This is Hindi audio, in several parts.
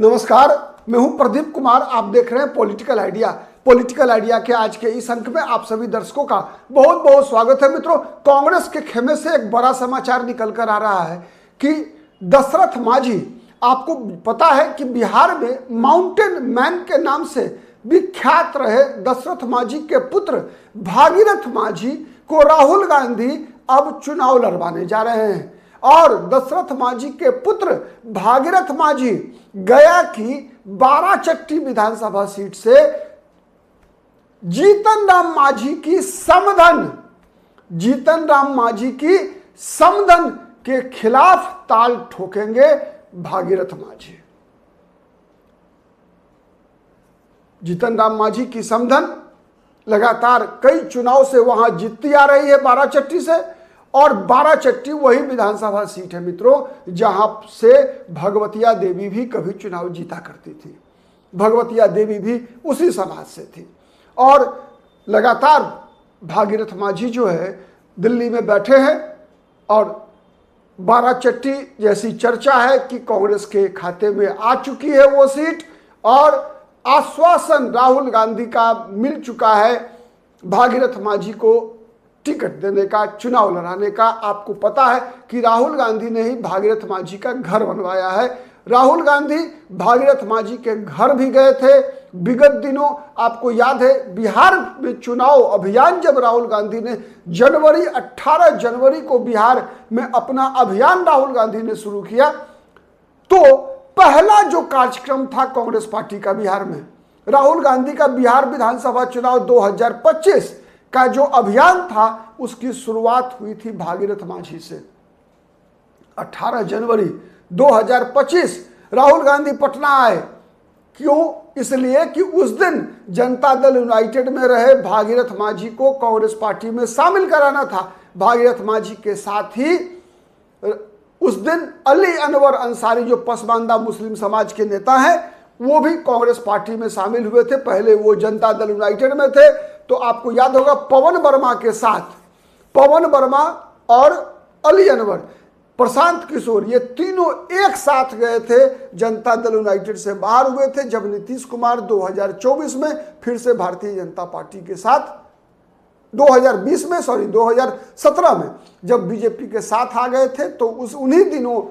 नमस्कार, मैं हूं प्रदीप कुमार। आप देख रहे हैं पॉलिटिकल आइडिया। पॉलिटिकल आइडिया के आज के इस अंक में आप सभी दर्शकों का बहुत बहुत स्वागत है। मित्रों, कांग्रेस के खेमे से एक बड़ा समाचार निकल कर आ रहा है कि दशरथ मांझी, आपको पता है कि बिहार में माउंटेन मैन के नाम से विख्यात रहे दशरथ मांझी के पुत्र भागीरथ मांझी को राहुल गांधी अब चुनाव लड़वाने जा रहे हैं। और दशरथ मांझी के पुत्र भागीरथ मांझी गया की बाराचट्टी विधानसभा सीट से जीतन राम मांझी की समधन के खिलाफ ताल ठोकेंगे भागीरथ मांझी। जीतन राम मांझी की समधन लगातार कई चुनाव से वहां जीतती आ रही है बाराचट्टी से, और बाराचट्टी वही विधानसभा सीट है मित्रों जहां से भगवतिया देवी भी कभी चुनाव जीता करती थी। भगवतिया देवी भी उसी समाज से थी। और लगातार भागीरथ मांझी जो है दिल्ली में बैठे हैं और बाराचट्टी जैसी चर्चा है कि कांग्रेस के खाते में आ चुकी है वो सीट, और आश्वासन राहुल गांधी का मिल चुका है भागीरथ मांझी को टिकट देने का, चुनाव लड़ाने का। आपको पता है कि राहुल गांधी ने ही भागीरथ मांझी का घर बनवाया है। राहुल गांधी भागीरथ मांझी के घर भी गए थे विगत दिनों। आपको याद है बिहार में चुनाव अभियान जब राहुल गांधी ने 18 जनवरी को बिहार में अपना अभियान राहुल गांधी ने शुरू किया, तो पहला जो कार्यक्रम था कांग्रेस पार्टी का बिहार में, राहुल गांधी का बिहार विधानसभा चुनाव 2025 का जो अभियान था उसकी शुरुआत हुई थी भागीरथ मांझी से। 18 जनवरी 2025 राहुल गांधी पटना आए। क्यों? इसलिए कि उस दिन जनता दल यूनाइटेड में रहे भागीरथ मांझी को कांग्रेस पार्टी में शामिल कराना था। भागीरथ मांझी के साथ ही उस दिन अली अनवर अंसारी जो पसमानदा मुस्लिम समाज के नेता हैं वो भी कांग्रेस पार्टी में शामिल हुए थे। पहले वो जनता दल यूनाइटेड में थे। तो आपको याद होगा पवन वर्मा के साथ, पवन वर्मा और अली अनवर, प्रशांत किशोर, ये तीनों एक साथ गए थे, जनता दल यूनाइटेड से बाहर हुए थे जब नीतीश कुमार 2024 में फिर से भारतीय जनता पार्टी के साथ 2017 में जब बीजेपी के साथ आ गए थे, तो उन्हीं दिनों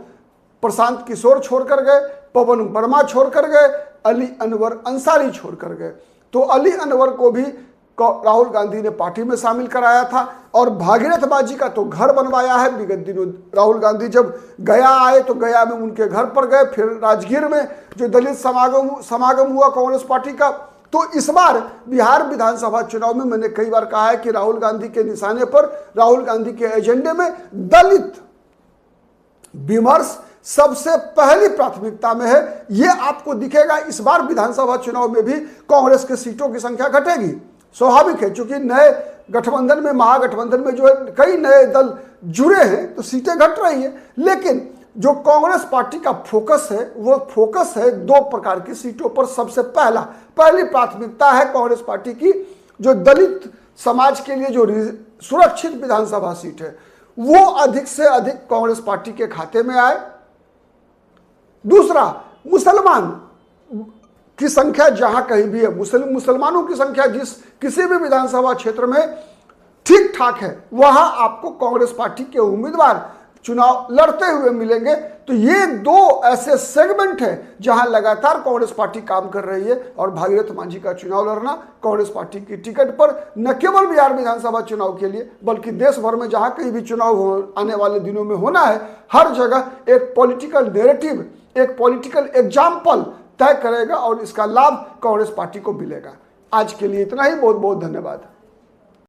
प्रशांत किशोर छोड़कर गए, पवन वर्मा छोड़कर गए, अली अनवर अंसारी छोड़कर गए। तो अली अनवर को भी राहुल गांधी ने पार्टी में शामिल कराया था। और भागीरथ मांझी का तो घर बनवाया है। विगत दिनों राहुल गांधी जब गया आए तो गया में उनके घर पर गए, फिर राजगीर में जो दलित समागम हुआ कांग्रेस पार्टी का। तो इस बार बिहार विधानसभा चुनाव में मैंने कई बार कहा है कि राहुल गांधी के निशाने पर, राहुल गांधी के एजेंडे में दलित विमर्श सबसे पहली प्राथमिकता में है। ये आपको दिखेगा इस बार विधानसभा चुनाव में भी कांग्रेस के सीटों की संख्या घटेगी, स्वाभाविक है, क्योंकि नए गठबंधन में, महागठबंधन में जो है कई नए दल जुड़े हैं तो सीटें घट रही है। लेकिन जो कांग्रेस पार्टी का फोकस है वो फोकस है दो प्रकार की सीटों पर। सबसे पहली प्राथमिकता है कांग्रेस पार्टी की जो दलित समाज के लिए जो सुरक्षित विधानसभा सीट है वो अधिक से अधिक कांग्रेस पार्टी के खाते में आए। दूसरा, मुसलमान की संख्या जहां कहीं भी है, मुसलमानों की संख्या जिस किसी भी विधानसभा क्षेत्र में ठीक ठाक है वहां आपको कांग्रेस पार्टी के उम्मीदवार चुनाव लड़ते हुए मिलेंगे। तो ये दो ऐसे सेगमेंट है जहां लगातार कांग्रेस पार्टी काम कर रही है। और भागीरथ मांझी का चुनाव लड़ना कांग्रेस पार्टी की टिकट पर न केवल बिहार विधानसभा चुनाव के लिए बल्कि देश भर में जहां कहीं भी चुनाव आने वाले दिनों में होना है, हर जगह एक पॉलिटिकल नैरेटिव, एक पॉलिटिकल एग्जाम्पल तय करेगा और इसका लाभ कांग्रेस पार्टी को मिलेगा। आज के लिए इतना ही। बहुत बहुत धन्यवाद।